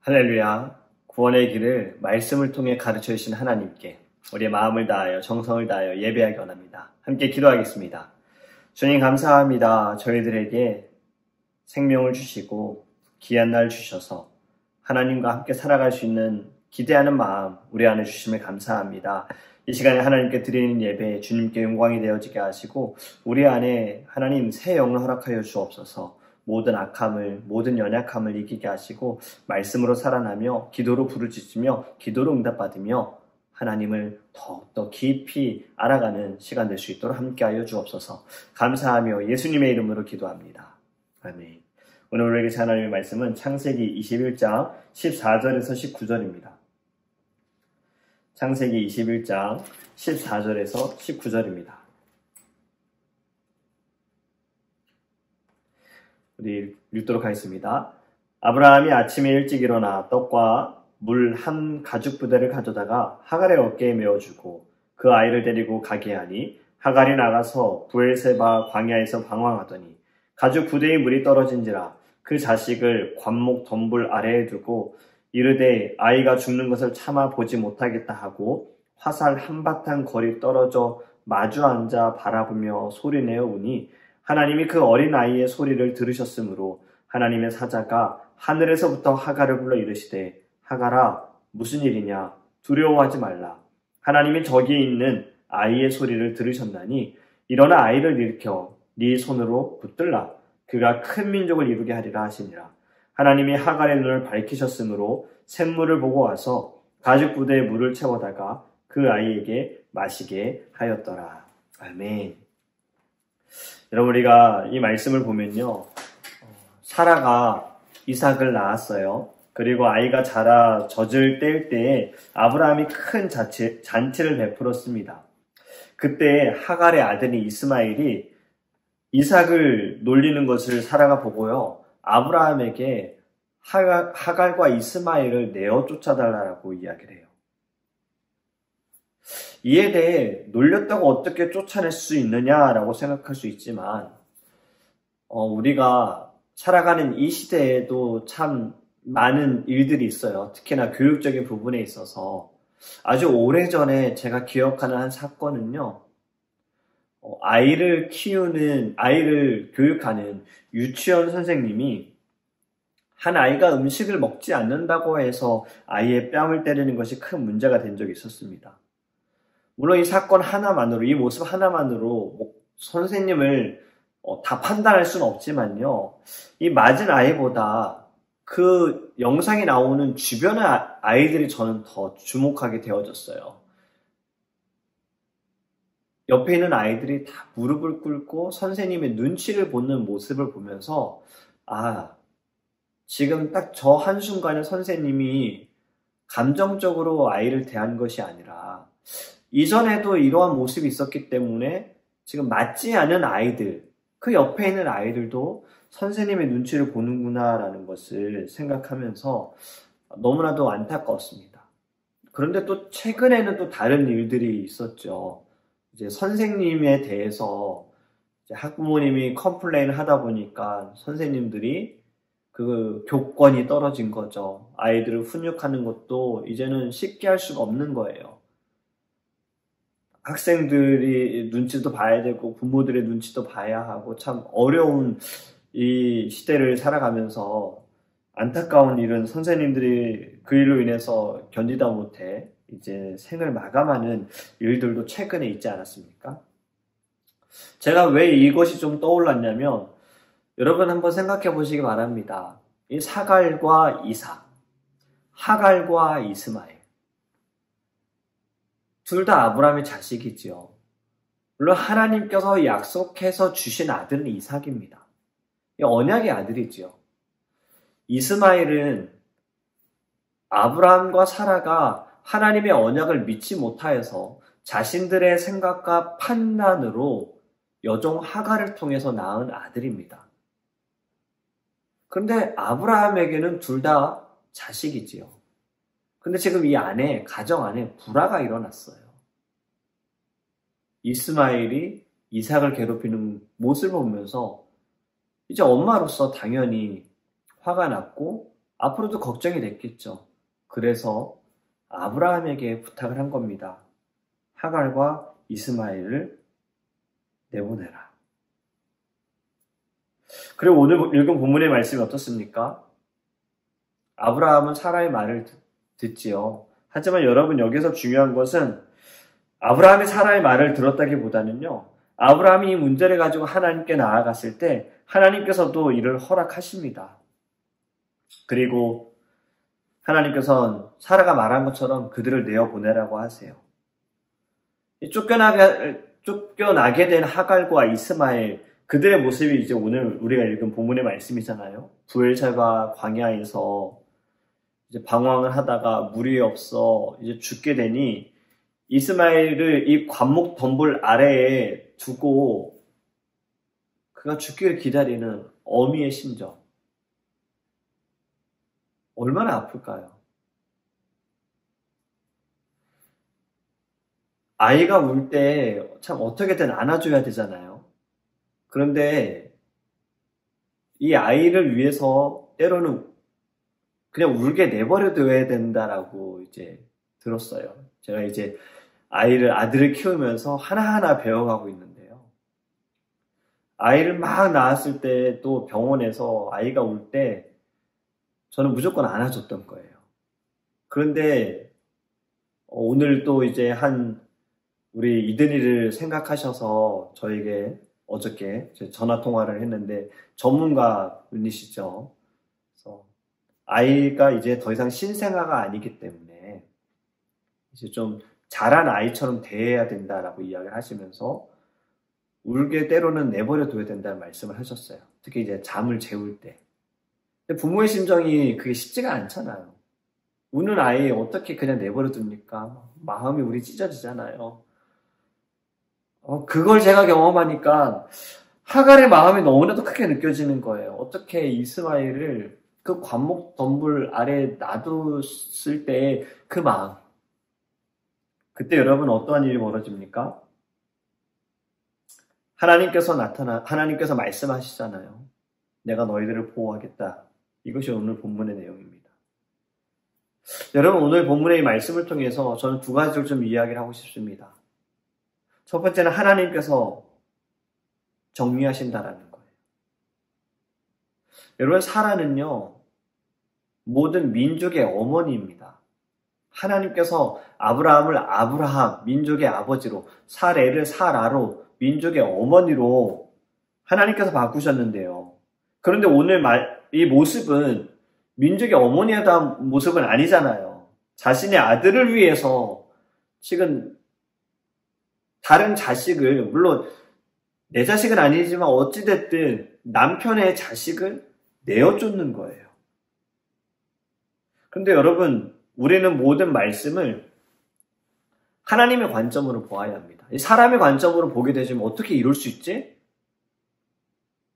할렐루야. 구원의 길을 말씀을 통해 가르쳐 주신 하나님께 우리의 마음을 다하여 정성을 다하여 예배하기 원합니다. 함께 기도하겠습니다. 주님 감사합니다. 저희들에게 생명을 주시고 귀한 날 주셔서 하나님과 함께 살아갈 수 있는 기대하는 마음 우리 안에 주심을 감사합니다. 이 시간에 하나님께 드리는 예배 주님께 영광이 되어지게 하시고 우리 안에 하나님 새 영을 허락하여 주옵소서. 모든 악함을, 모든 연약함을 이기게 하시고 말씀으로 살아나며 기도로 부르짖으며 기도로 응답받으며 하나님을 더욱더 깊이 알아가는 시간 될 수 있도록 함께하여 주옵소서. 감사하며 예수님의 이름으로 기도합니다. 아멘. 오늘 우리에게 하나님의 말씀은 창세기 21장 14절에서 19절입니다. 창세기 21장 14절에서 19절입니다. 우리 읽도록 하겠습니다. 아브라함이 아침에 일찍 일어나 떡과 물 한 가죽 부대를 가져다가 하갈의 어깨에 메어주고 그 아이를 데리고 가게 하니 하갈이 나가서 부엘세바 광야에서 방황하더니 가죽 부대의 물이 떨어진지라 그 자식을 관목 덤불 아래에 두고 이르되 아이가 죽는 것을 참아 보지 못하겠다 하고 화살 한바탕 거리 떨어져 마주 앉아 바라보며 소리내어 우니 하나님이 그 어린 아이의 소리를 들으셨으므로 하나님의 사자가 하늘에서부터 하갈을 불러 이르시되 하갈아 무슨 일이냐 두려워하지 말라. 하나님이 저기에 있는 아이의 소리를 들으셨나니 일어나 아이를 일으켜 네 손으로 붙들라. 그가 큰 민족을 이루게 하리라 하시니라. 하나님이 하갈의 눈을 밝히셨으므로 샘물을 보고 와서 가죽 부대에 물을 채워다가 그 아이에게 마시게 하였더라. 아멘. 여러분 우리가 이 말씀을 보면요. 사라가 이삭을 낳았어요. 그리고 아이가 자라 젖을 뗄 때에 아브라함이 큰 잔치를 베풀었습니다. 그때 하갈의 아들이 이스마엘이 이삭을 놀리는 것을 사라가 보고요. 아브라함에게 하갈과 이스마엘을 내어 쫓아달라고 이야기를 해요. 이에 대해 놀렸다고 어떻게 쫓아낼 수 있느냐라고 생각할 수 있지만 우리가 살아가는 이 시대에도 참 많은 일들이 있어요. 특히나 교육적인 부분에 있어서 아주 오래전에 제가 기억하는 한 사건은요. 아이를 교육하는 유치원 선생님이 한 아이가 음식을 먹지 않는다고 해서 아이의 뺨을 때리는 것이 큰 문제가 된 적이 있었습니다. 물론 이 사건 하나만으로, 이 모습 하나만으로 선생님을 다 판단할 수는 없지만요. 이 맞은 아이보다 그 영상이 나오는 주변의 아이들이 저는 더 주목하게 되어졌어요. 옆에 있는 아이들이 다 무릎을 꿇고 선생님의 눈치를 보는 모습을 보면서 지금 딱 저 한순간에 선생님이 감정적으로 아이를 대한 것이 아니라 이전에도 이러한 모습이 있었기 때문에 지금 맞지 않은 아이들, 그 옆에 있는 아이들도 선생님의 눈치를 보는구나라는 것을 생각하면서 너무나도 안타까웠습니다. 그런데 또 최근에는 또 다른 일들이 있었죠. 이제 선생님에 대해서 이제 학부모님이 컴플레인을 하다 보니까 선생님들이 그 교권이 떨어진 거죠. 아이들을 훈육하는 것도 이제는 쉽게 할 수가 없는 거예요. 학생들이 눈치도 봐야 되고 부모들의 눈치도 봐야 하고 참 어려운 이 시대를 살아가면서 안타까운 일은 선생님들이 그 일로 인해서 견디다 못해 이제 생을 마감하는 일들도 최근에 있지 않았습니까? 제가 왜 이것이 좀 떠올랐냐면 여러분 한번 생각해 보시기 바랍니다. 이 사갈과 이삭, 하갈과 이스마엘 둘 다 아브라함의 자식이지요. 물론 하나님께서 약속해서 주신 아들은 이삭입니다. 언약의 아들이지요. 이스마엘은 아브라함과 사라가 하나님의 언약을 믿지 못하여서 자신들의 생각과 판단으로 여종 하갈을 통해서 낳은 아들입니다. 그런데 아브라함에게는 둘 다 자식이지요. 근데 지금 이 가정 안에 불화가 일어났어요. 이스마엘이 이삭을 괴롭히는 모습을 보면서 이제 엄마로서 당연히 화가 났고 앞으로도 걱정이 됐겠죠. 그래서 아브라함에게 부탁을 한 겁니다. 하갈과 이스마엘을 내보내라. 그리고 오늘 읽은 본문의 말씀이 어떻습니까? 아브라함은 사라의 말을 듣지요. 하지만 여러분, 여기서 중요한 것은 아브라함이 사라의 말을 들었다기보다는요, 아브라함이 이 문제를 가지고 하나님께 나아갔을 때 하나님께서도 이를 허락하십니다. 그리고 하나님께서는 사라가 말한 것처럼 그들을 내어보내라고 하세요. 쫓겨나게 된 하갈과 이스마엘, 그들의 모습이 이제 오늘 우리가 읽은 본문의 말씀이잖아요. 부엘세바 광야에서 이제 방황을 하다가 물이 없어 이제 죽게 되니 이스마엘을 이 관목 덤불 아래에 두고 그가 죽기를 기다리는 어미의 심정. 얼마나 아플까요? 아이가 울 때 참 어떻게든 안아줘야 되잖아요. 그런데 이 아이를 위해서 때로는 그냥 울게 내버려둬야 된다라고 이제 들었어요. 제가 이제 아들을 키우면서 하나하나 배워가고 있는데요. 아이를 막 낳았을 때 또 병원에서 아이가 울 때 저는 무조건 안아줬던 거예요. 그런데 오늘 또 이제 우리 이든이를 생각하셔서 저에게 어저께 전화 통화를 했는데 전문가분이시죠. 그래서 아이가 이제 더 이상 신생아가 아니기 때문에 이제 좀 자란 아이처럼 대해야 된다라고 이야기를 하시면서 울게 때로는 내버려둬야 된다는 말씀을 하셨어요. 특히 이제 잠을 재울 때. 근데 부모의 심정이 그게 쉽지가 않잖아요. 우는 아이 어떻게 그냥 내버려둡니까? 마음이 우리 찢어지잖아요. 그걸 제가 경험하니까 하갈의 마음이 너무나도 크게 느껴지는 거예요. 어떻게 이스마엘을 그 관목 덤불 아래 놔뒀을 때의 그 마음. 그때 여러분 어떠한 일이 벌어집니까? 하나님께서 말씀하시잖아요. 내가 너희들을 보호하겠다. 이것이 오늘 본문의 내용입니다. 여러분, 오늘 본문의 이 말씀을 통해서 저는 두 가지를 좀 이야기를 하고 싶습니다. 첫 번째는 하나님께서 정리하신다라는 거예요. 여러분, 사라는요, 모든 민족의 어머니입니다. 하나님께서 아브라함을 아브라함, 민족의 아버지로, 사레를 사라로, 민족의 어머니로 하나님께서 바꾸셨는데요. 그런데 오늘 이 모습은 민족의 어머니에 대한 모습은 아니잖아요. 자신의 아들을 위해서 지금 다른 자식을, 물론 내 자식은 아니지만 어찌됐든 남편의 자식을 내어쫓는 거예요. 그런데 여러분, 우리는 모든 말씀을 하나님의 관점으로 보아야 합니다. 사람의 관점으로 보게 되지만 어떻게 이럴 수 있지?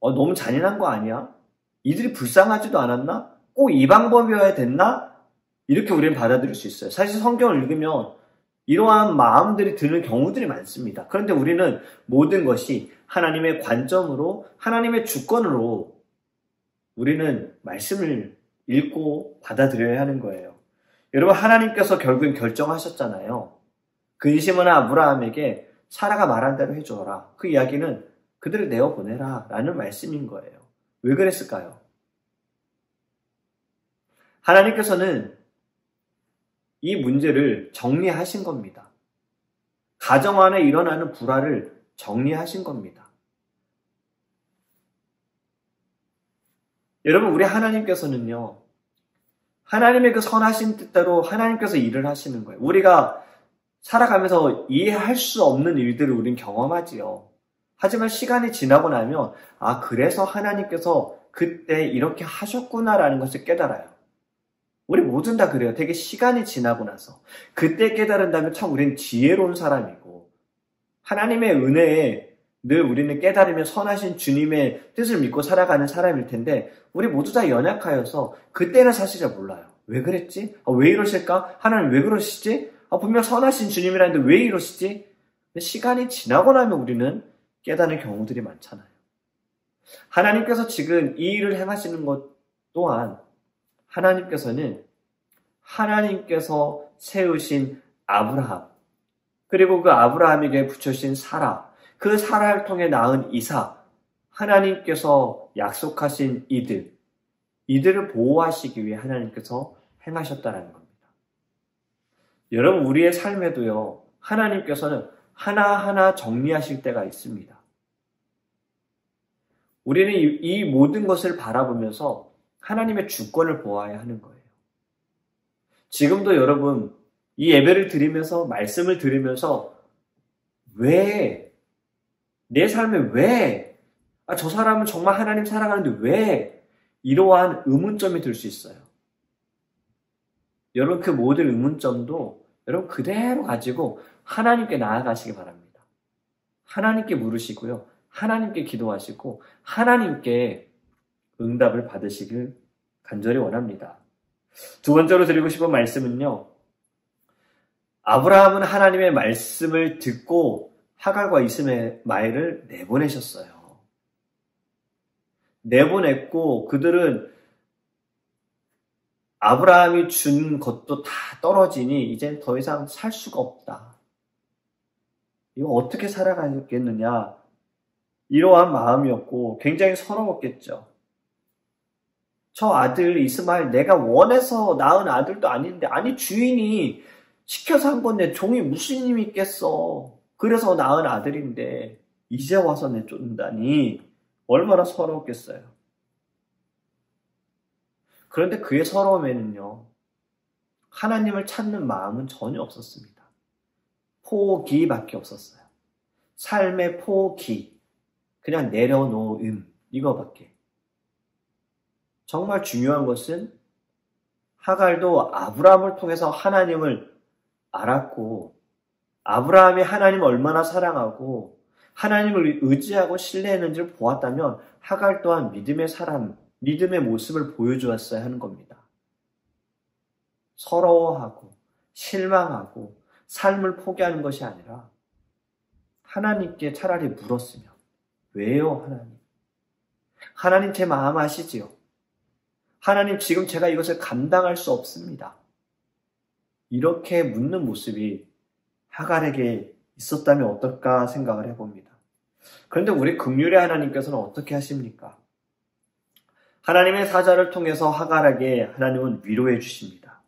너무 잔인한 거 아니야? 이들이 불쌍하지도 않았나? 꼭 이 방법이어야 됐나? 이렇게 우리는 받아들일 수 있어요. 사실 성경을 읽으면 이러한 마음들이 드는 경우들이 많습니다. 그런데 우리는 모든 것이 하나님의 관점으로, 하나님의 주권으로 우리는 말씀을 읽고 받아들여야 하는 거예요. 여러분, 하나님께서 결국엔 결정하셨잖아요. 근심은 아브라함에게 사라가 말한 대로 해줘라. 그 이야기는 그들을 내어보내라 라는 말씀인 거예요. 왜 그랬을까요? 하나님께서는 이 문제를 정리하신 겁니다. 가정 안에 일어나는 불화를 정리하신 겁니다. 여러분, 우리 하나님께서는요, 하나님의 그 선하신 뜻대로 하나님께서 일을 하시는 거예요. 우리가 살아가면서 이해할 수 없는 일들을 우린 경험하지요. 하지만 시간이 지나고 나면 그래서 하나님께서 그때 이렇게 하셨구나라는 것을 깨달아요. 우리 모든 다 그래요. 되게 시간이 지나고 나서. 그때 깨달은다면 참 우리는 지혜로운 사람이고 하나님의 은혜에 늘 우리는 깨달으면 선하신 주님의 뜻을 믿고 살아가는 사람일 텐데 우리 모두 다 연약하여서 그때는 사실 잘 몰라요. 왜 그랬지? 왜 이러실까? 하나님 왜 그러시지? 분명 선하신 주님이라는데 왜 이러시지? 근데 시간이 지나고 나면 우리는 깨닫는 경우들이 많잖아요. 하나님께서 지금 이 일을 행하시는 것 또한 하나님께서 세우신 아브라함, 그리고 그 아브라함에게 붙여주신 사라, 그 사라를 통해 낳은 이삭, 하나님께서 약속하신 이들을 보호하시기 위해 하나님께서 행하셨다는 겁니다. 여러분, 우리의 삶에도요, 하나님께서는 하나하나 정리하실 때가 있습니다. 우리는 이 모든 것을 바라보면서 하나님의 주권을 보아야 하는 거예요. 지금도 여러분, 이 예배를 드리면서, 말씀을 들으면서, 내 삶에 저 사람은 정말 하나님 사랑하는데 왜? 이러한 의문점이 들 수 있어요. 여러분, 그 모든 의문점도 여러분 그대로 가지고 하나님께 나아가시기 바랍니다. 하나님께 물으시고요. 하나님께 기도하시고 하나님께 응답을 받으시길 간절히 원합니다. 두 번째로 드리고 싶은 말씀은요. 아브라함은 하나님의 말씀을 듣고 하갈과 이스마엘을 내보내셨어요. 내보냈고 그들은 아브라함이 준 것도 다 떨어지니 이제 더 이상 살 수가 없다. 이거 어떻게 살아가겠느냐. 이러한 마음이었고 굉장히 서러웠겠죠. 저 아들 이스마엘 내가 원해서 낳은 아들도 아닌데 아니 주인이 시켜서 한 건데 종이 무슨 힘이 있겠어. 그래서 낳은 아들인데 이제 와서 내쫓는다니 얼마나 서러웠겠어요. 그런데 그의 서러움에는요. 하나님을 찾는 마음은 전혀 없었습니다. 포기밖에 없었어요. 삶의 포기. 그냥 내려놓음. 이거밖에. 정말 중요한 것은 하갈도 아브라함을 통해서 하나님을 알았고 아브라함이 하나님을 얼마나 사랑하고 하나님을 의지하고 신뢰했는지를 보았다면 하갈 또한 믿음의 사람, 믿음의 모습을 보여주었어야 하는 겁니다. 서러워하고 실망하고 삶을 포기하는 것이 아니라 하나님께 차라리 물었으면 왜요 하나님? 하나님 제 마음 아시지요? 하나님 지금 제가 이것을 감당할 수 없습니다. 이렇게 묻는 모습이 하갈에게 있었다면 어떨까 생각을 해봅니다. 그런데 우리 긍휼의 하나님께서는 어떻게 하십니까? 하나님의 사자를 통해서 하갈에게 하나님은 위로해 주십니다.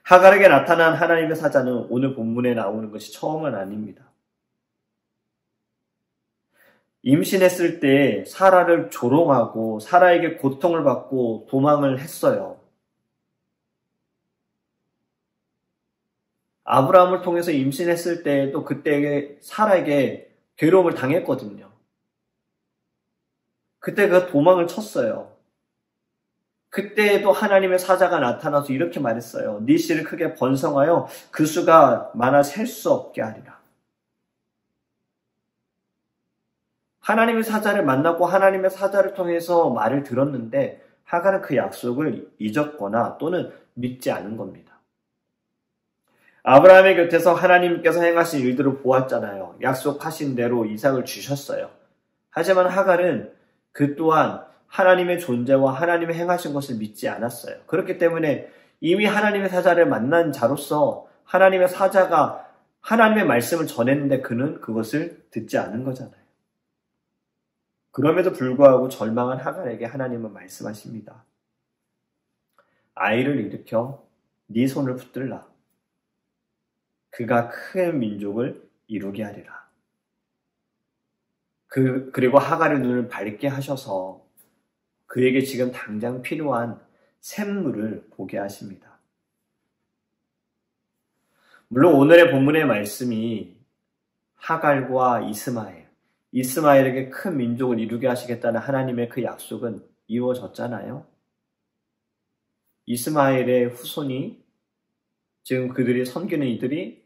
하갈에게 나타난 하나님의 사자는 오늘 본문에 나오는 것이 처음은 아닙니다. 임신했을 때 사라를 조롱하고 사라에게 고통을 받고 도망을 했어요. 아브라함을 통해서 임신했을 때도 그때 사라에게 괴로움을 당했거든요. 그때 그 도망을 쳤어요. 그때도 하나님의 사자가 나타나서 이렇게 말했어요. 네 씨를 크게 번성하여 그 수가 많아 셀 수 없게 하리라. 하나님의 사자를 만났고 하나님의 사자를 통해서 말을 들었는데 하갈은 그 약속을 잊었거나 또는 믿지 않은 겁니다. 아브라함의 곁에서 하나님께서 행하신 일들을 보았잖아요. 약속하신 대로 이삭을 주셨어요. 하지만 하갈은 그 또한 하나님의 존재와 하나님의 행하신 것을 믿지 않았어요. 그렇기 때문에 이미 하나님의 사자를 만난 자로서 하나님의 사자가 하나님의 말씀을 전했는데 그는 그것을 듣지 않은 거잖아요. 그럼에도 불구하고 절망한 하갈에게 하나님은 말씀하십니다. 아이를 일으켜 네 손을 붙들라. 그가 큰 민족을 이루게 하리라. 그리고 하갈의 눈을 밝게 하셔서 그에게 지금 당장 필요한 샘물을 보게 하십니다. 물론 오늘의 본문의 말씀이 하갈과 이스마엘에게 큰 민족을 이루게 하시겠다는 하나님의 그 약속은 이루어졌잖아요. 이스마엘의 후손이 지금 그들이 섬기는 이들이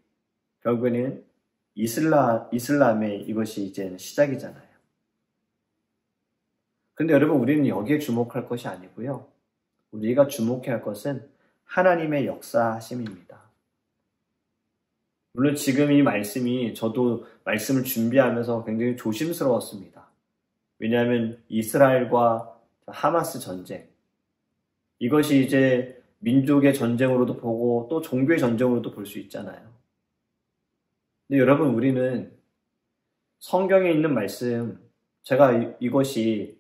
결국에는 이슬람의 이것이 이제 시작이잖아요. 그런데 여러분 우리는 여기에 주목할 것이 아니고요. 우리가 주목해야 할 것은 하나님의 역사하심입니다. 물론 지금 이 말씀이 저도 말씀을 준비하면서 굉장히 조심스러웠습니다. 왜냐하면 이스라엘과 하마스 전쟁, 이것이 이제 민족의 전쟁으로도 보고 또 종교의 전쟁으로도 볼 수 있잖아요. 근데 여러분, 우리는 성경에 있는 말씀, 제가 이것이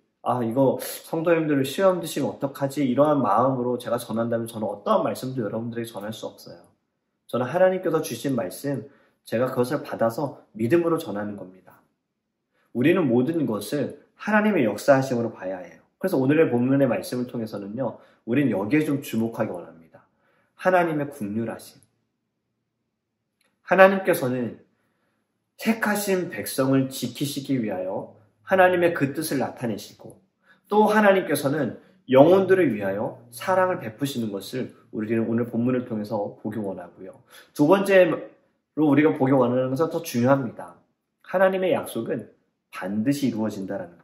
이거 성도님들을 시험 드시면 어떡하지? 이러한 마음으로 제가 전한다면 저는 어떠한 말씀도 여러분들에게 전할 수 없어요. 저는 하나님께서 주신 말씀, 제가 그것을 받아서 믿음으로 전하는 겁니다. 우리는 모든 것을 하나님의 역사하심으로 봐야 해요. 그래서 오늘의 본문의 말씀을 통해서는요, 우리는 여기에 좀 주목하기 원합니다. 하나님의 긍휼하심. 하나님께서는 택하신 백성을 지키시기 위하여 하나님의 그 뜻을 나타내시고, 또 하나님께서는 영혼들을 위하여 사랑을 베푸시는 것을 우리는 오늘 본문을 통해서 보기 원하고요. 두 번째로 우리가 보기 원하는 것은 더 중요합니다. 하나님의 약속은 반드시 이루어진다는 거예요.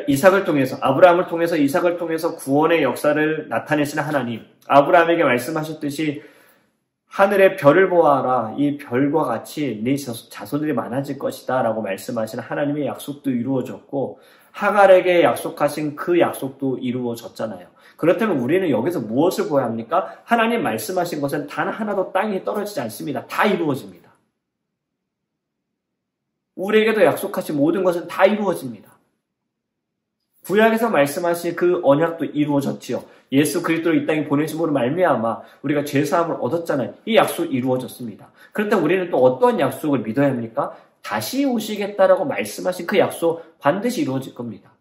이삭을 통해서, 아브라함을 통해서, 이삭을 통해서 구원의 역사를 나타내시는 하나님, 아브라함에게 말씀하셨듯이 하늘의 별을 보아라. 이 별과 같이 네 자손들이 많아질 것이다 라고 말씀하신 하나님의 약속도 이루어졌고, 하갈에게 약속하신 그 약속도 이루어졌잖아요. 그렇다면 우리는 여기서 무엇을 보아야 합니까? 하나님 말씀하신 것은 단 하나도 땅에 떨어지지 않습니다. 다 이루어집니다. 우리에게도 약속하신 모든 것은 다 이루어집니다. 구약에서 말씀하신 그 언약도 이루어졌지요. 예수 그리스도를 이 땅에 보내심으로 말미암아 우리가 죄사함을 얻었잖아요. 이 약속이 이루어졌습니다. 그렇다면 우리는 또 어떠한 약속을 믿어야 합니까? 다시 오시겠다라고 말씀하신 그 약속 반드시 이루어질 겁니다.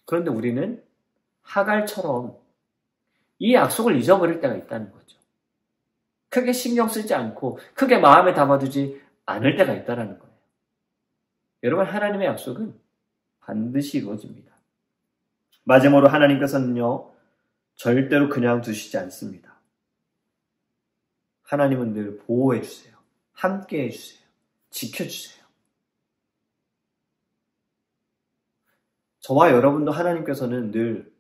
그런데 우리는 하갈처럼 이 약속을 잊어버릴 때가 있다는 거죠. 크게 신경 쓰지 않고 크게 마음에 담아두지 않을 때가 있다는 거예요. 여러분, 하나님의 약속은 반드시 이루어집니다. 마지막으로 하나님께서는요, 절대로 그냥 두시지 않습니다. 하나님은 늘 보호해 주세요. 함께 해주세요. 지켜주세요. 저와 여러분도 하나님께서는 늘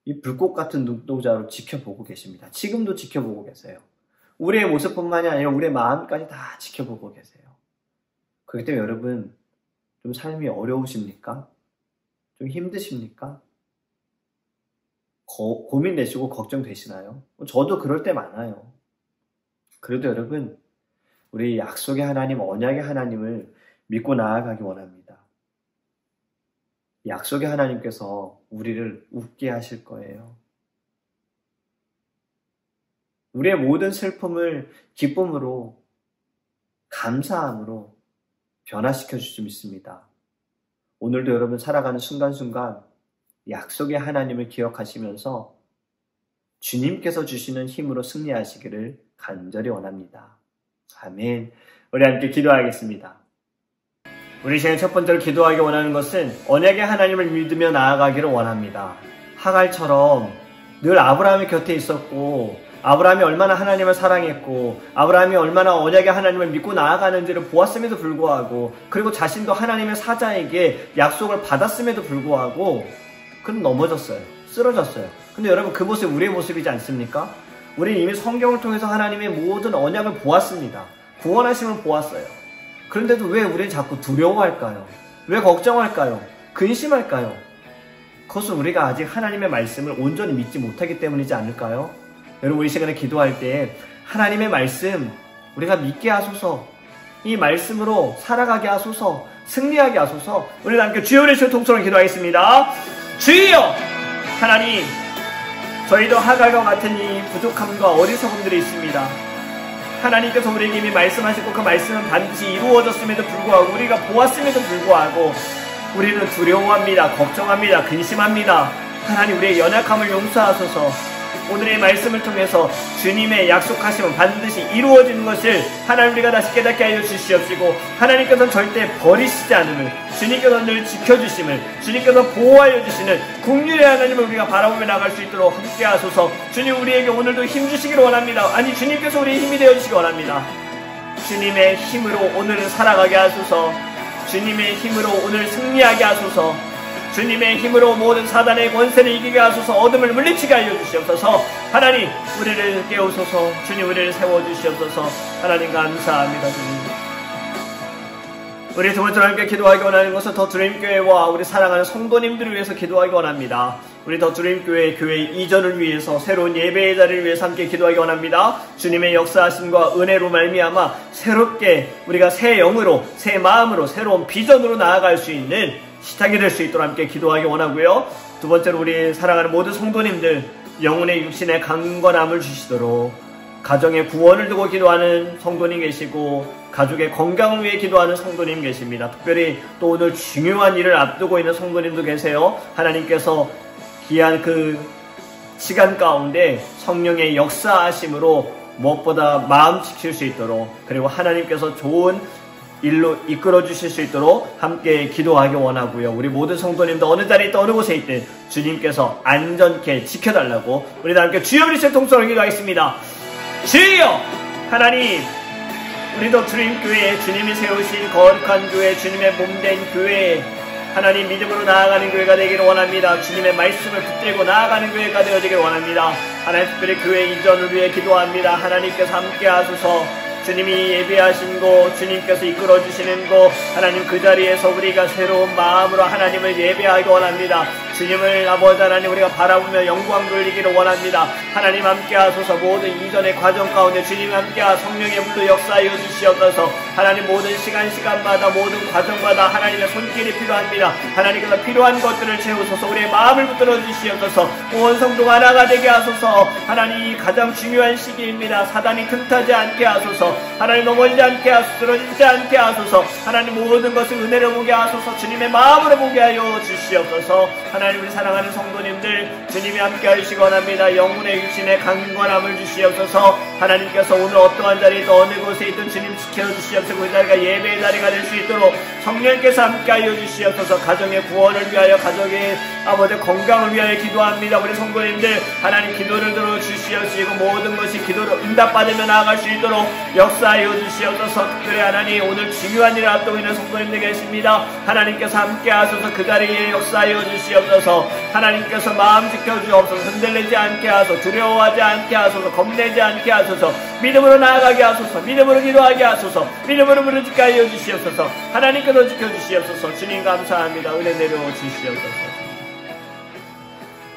이 불꽃 같은 눈동자로 지켜보고 계십니다. 지금도 지켜보고 계세요. 우리의 모습뿐만이 아니라 우리의 마음까지 다 지켜보고 계세요. 그렇기 때문에 여러분, 좀 삶이 어려우십니까? 좀 힘드십니까? 고민되시고 걱정되시나요? 저도 그럴 때 많아요. 그래도 여러분, 우리 약속의 하나님, 언약의 하나님을 믿고 나아가기 원합니다. 약속의 하나님께서 우리를 웃게 하실 거예요. 우리의 모든 슬픔을 기쁨으로, 감사함으로 변화시켜 주실 수 믿습니다. 오늘도 여러분 살아가는 순간순간 약속의 하나님을 기억하시면서 주님께서 주시는 힘으로 승리하시기를 간절히 원합니다. 아멘. 우리 함께 기도하겠습니다. 우리 시간에 첫 번째로 기도하기 원하는 것은 언약의 하나님을 믿으며 나아가기를 원합니다. 하갈처럼 늘 아브라함의 곁에 있었고, 아브라함이 얼마나 하나님을 사랑했고, 아브라함이 얼마나 언약의 하나님을 믿고 나아가는지를 보았음에도 불구하고, 그리고 자신도 하나님의 사자에게 약속을 받았음에도 불구하고 그는 넘어졌어요. 쓰러졌어요. 근데 여러분, 그 모습이 우리의 모습이지 않습니까? 우리는 이미 성경을 통해서 하나님의 모든 언약을 보았습니다. 구원하심을 보았어요. 그런데도 왜 우리는 자꾸 두려워할까요? 왜 걱정할까요? 근심할까요? 그것은 우리가 아직 하나님의 말씀을 온전히 믿지 못하기 때문이지 않을까요? 여러분, 우리 시간에 기도할 때 하나님의 말씀 우리가 믿게 하소서, 이 말씀으로 살아가게 하소서, 승리하게 하소서. 우리 함께 주여 우리 주 통성을 기도하겠습니다. 주여 하나님, 저희도 하갈과 같은 이 부족함과 어리석음들이 있습니다. 하나님께서 우리에게 이미 말씀하시고 그 말씀은 반드시 이루어졌음에도 불구하고, 우리가 보았음에도 불구하고 우리는 두려워합니다. 걱정합니다. 근심합니다. 하나님, 우리의 연약함을 용서하소서. 오늘의 말씀을 통해서 주님의 약속하심은 반드시 이루어지는 것을 하나님 우리가 다시 깨닫게 하여 주시옵시고, 하나님께서는 절대 버리시지 않음을, 주님께서 늘 지켜주심을, 주님께서 보호하여 주시는 긍휼의 하나님을 우리가 바라보며 나갈 수 있도록 함께 하소서. 주님, 우리에게 오늘도 힘주시기를 원합니다. 아니, 주님께서 우리의 힘이 되어주시기 원합니다. 주님의 힘으로 오늘을 살아가게 하소서. 주님의 힘으로 오늘 승리하게 하소서. 주님의 힘으로 모든 사단의 권세를 이기게 하소서. 어둠을 물리치게 하여 주시옵소서. 하나님, 우리를 깨우소서. 주님, 우리를 세워주시옵소서. 하나님 감사합니다. 주님. 우리 두 번째로 함께 기도하기 원하는 것은 더 주님교회와 우리 사랑하는 성도님들을 위해서 기도하기 원합니다. 우리 더 주님교회 교회 이전을 위해서 새로운 예배의 자리를 위해서 함께 기도하기 원합니다. 주님의 역사하심과 은혜로 말미암아 새롭게 우리가 새 영으로 새 마음으로 새로운 비전으로 나아갈 수 있는 시작이 될 수 있도록 함께 기도하기 원하고요. 두 번째로 우리 사랑하는 모든 성도님들 영혼의 육신의 강건함을 주시도록 가정의 구원을 두고 기도하는 성도님 계시고 가족의 건강을 위해 기도하는 성도님 계십니다. 특별히 또 오늘 중요한 일을 앞두고 있는 성도님도 계세요. 하나님께서 귀한 그 시간 가운데 성령의 역사하심으로 무엇보다 마음 지킬 수 있도록 그리고 하나님께서 좋은 일로 이끌어 주실 수 있도록 함께 기도하기 원하고요. 우리 모든 성도님도 어느 자리에 있든 어느 곳에 있든 주님께서 안전케 지켜달라고 우리 다 함께 주여 그리스도의 통성으로 기도하겠습니다. 주여 하나님, 우리도 주님교회 주님이 세우신 거룩한 교회 주님의 몸된 교회 하나님 믿음으로 나아가는 교회가 되기를 원합니다. 주님의 말씀을 붙들고 나아가는 교회가 되어지기를 원합니다. 하나님 특별히 교회 이전을 위해 기도합니다. 하나님께서 함께 하소서. 주님이 예배하신 곳 주님께서 이끌어 주시는 곳 하나님 그 자리에서 우리가 새로운 마음으로 하나님을 예배하기 원합니다. 주님을 아버지 하나님 우리가 바라보며 영광 돌리기를 원합니다. 하나님 함께 하소서. 모든 이전의 과정 가운데 주님 함께 하 성령의 물로 역사하여 주시옵소서. 하나님 모든 시간마다 모든 과정마다 하나님의 손길이 필요합니다. 하나님께서 필요한 것들을 채우소서. 우리의 마음을 붙들어 주시옵소서. 온 성도가 하나가 되게 하소서. 하나님 가장 중요한 시기입니다. 사단이 틈타지 않게 하소서. 하나님 넘어지지 않게 하소서. 쓰러지지 않게 하소서. 하나님 모든 것을 은혜로 보게 하소서. 주님의 마음으로 보게 하여 주시옵소서. 하나님 우리 사랑하는 성도님들 주님이 함께 하시기 원합니다. 영혼의 육신의 강건함을 주시옵소서. 하나님께서 오늘 어떠한 자리에 어느 곳에 있든 주님 지켜주시옵소서. 그 자리가 예배의 자리가 될 수 있도록 성령께서 함께 하여 주시옵소서. 가정의 구원을 위하여 가족의 아버지 건강을 위하여 기도합니다. 우리 성도님들 하나님 기도를 들어주시옵시고 모든 것이 기도로 응답받으며 나아갈 수 있도록 역사하여 주시옵소서. 특별히 하나님 오늘 중요한 일을 앞두고 있는 성도님들 계십니다. 하나님께서 함께 하소서. 그 자리에 역사하여 주시옵소서. 하나님께서 마음 지켜주옵소서. 흔들리지 않게 하소서. 두려워하지 않게 하소서. 겁내지 않게 하소서. 믿음으로 나아가게 하소서. 믿음으로 기도하게 하소서. 믿음으로 부르짖게 하여 주시옵소서. 하나님께서 지켜주시옵소서. 주님 감사합니다. 은혜 내려 주시옵소서.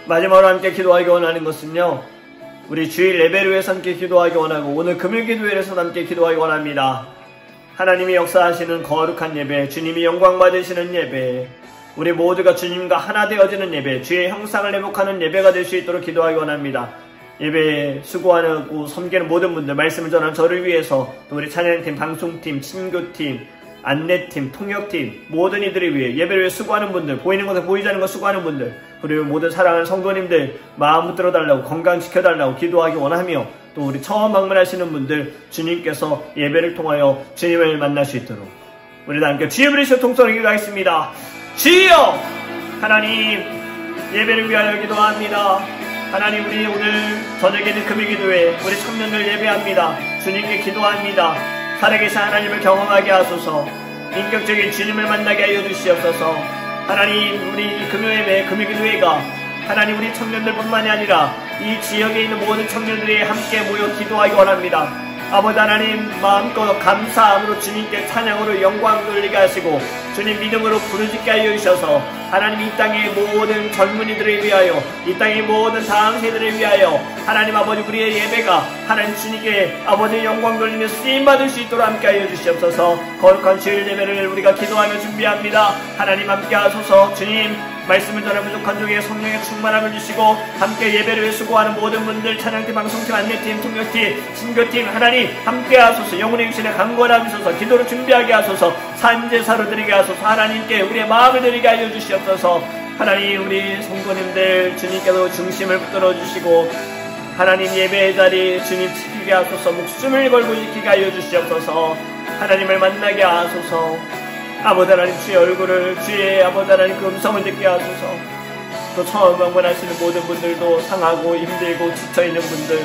마지막으로 함께 기도하기 원하는 것은요, 우리 주일 예배를 위해서 함께 기도하기 원하고 오늘 금요 기도회에서 함께 기도하기 원합니다. 하나님이 역사하시는 거룩한 예배, 주님이 영광 받으시는 예배, 우리 모두가 주님과 하나 되어지는 예배, 주의 형상을 회복하는 예배가 될 수 있도록 기도하기 원합니다. 예배에 수고하고 섬기는 모든 분들, 말씀을 전하는 저를 위해서 또 우리 찬양팀, 방송팀, 친교팀, 안내팀, 통역팀, 모든 이들을 위해 예배를 위해 수고하는 분들, 보이는 것에 보이지 않는 것 수고하는 분들, 그리고 모든 사랑하는 성도님들 마음 붙들어 달라고 건강 지켜달라고 기도하기 원하며 또 우리 처음 방문하시는 분들 주님께서 예배를 통하여 주님을 만날 수 있도록 우리 다 함께 주여 그리스도의 통성으로 기도하겠습니다. 주여 하나님 예배를 위하여 기도합니다. 하나님 우리 오늘 저녁에 있는 금요기도회 우리 청년들 예배합니다. 주님께 기도합니다. 살아계신 하나님을 경험하게 하소서. 인격적인 주님을 만나게 하여 주시옵소서. 하나님 우리 금요예배 금요기도회가 하나님 우리 청년들뿐만이 아니라 이 지역에 있는 모든 청년들이 함께 모여 기도하기 원합니다. 아버지 하나님 마음껏 감사함으로 주님께 찬양으로 영광 돌리게 하시고 주님 믿음으로 부르짖게 하여 주셔서 하나님 이 땅의 모든 젊은이들을 위하여 이 땅의 모든 다음 세대를 위하여 하나님 아버지 우리의 예배가 하나님 주님께 아버지의 영광 돌리며 쓰임받을 수 있도록 함께 하여 주시옵소서. 거룩한 주일 예배를 우리가 기도하며 준비합니다. 하나님 함께 하소서. 주님 말씀을 전해 부족한 중에 성령의 충만함을 주시고 함께 예배를 위해 수고하는 모든 분들 찬양팀, 방송팀, 안내팀, 통역팀, 신교팀 하나님 함께 하소서. 영혼의 육신에 강건함이 있어서 기도를 준비하게 하소서. 산제사로 드리게 하소서. 하나님께 우리의 마음을 드리게 하여 주시옵소서. 하나님 우리 성도님들 주님께서 중심을 붙들어 주시고 하나님 예배의 자리 주님 지키게 하소서. 목숨을 걸고 지키게 하여 주시옵소서. 하나님을 만나게 하소서. 아버지 하나님 주의 얼굴을 주의 아버지 하나님 그 음성을 듣게 하소서. 또 처음 방문하시는 모든 분들도 상하고 힘들고 지쳐있는 분들,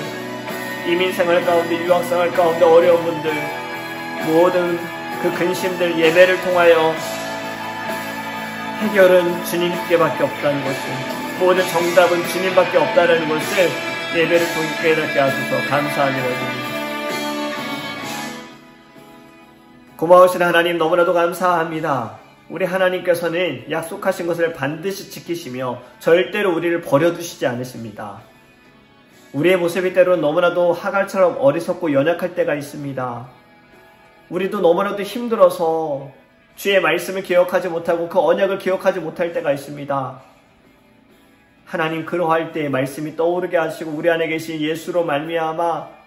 이민생활 가운데 유학생활 가운데 어려운 분들, 모든 그 근심들 예배를 통하여 해결은 주님께밖에 없다는 것을, 모든 정답은 주님밖에 없다는 것을 예배를 통해 깨닫게 하소서. 감사하며 고마우신 하나님 너무나도 감사합니다. 우리 하나님께서는 약속하신 것을 반드시 지키시며 절대로 우리를 버려두시지 않으십니다. 우리의 모습이 때로는 너무나도 하갈처럼 어리석고 연약할 때가 있습니다. 우리도 너무나도 힘들어서 주의 말씀을 기억하지 못하고 그 언약을 기억하지 못할 때가 있습니다. 하나님, 그러할 때 말씀이 떠오르게 하시고 우리 안에 계신 예수로 말미암아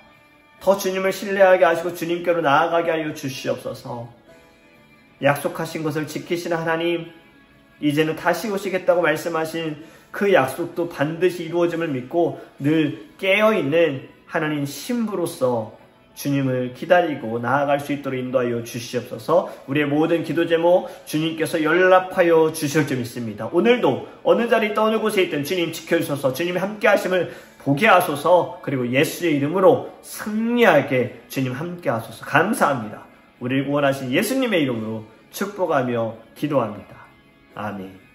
더 주님을 신뢰하게 하시고 주님께로 나아가게 하여 주시옵소서. 약속하신 것을 지키시는 하나님, 이제는 다시 오시겠다고 말씀하신 그 약속도 반드시 이루어짐을 믿고 늘 깨어있는 하나님 신부로서 주님을 기다리고 나아갈 수 있도록 인도하여 주시옵소서. 우리의 모든 기도 제목 주님께서 연락하여 주실 줄 믿습니다. 오늘도 어느 자리 어느 곳에 있든 주님 지켜주셔서 주님이 함께 하심을 보게 하소서. 그리고 예수의 이름으로 승리하게 주님 함께 하소서. 감사합니다. 우리를 구원하신 예수님의 이름으로 축복하며 기도합니다. 아멘.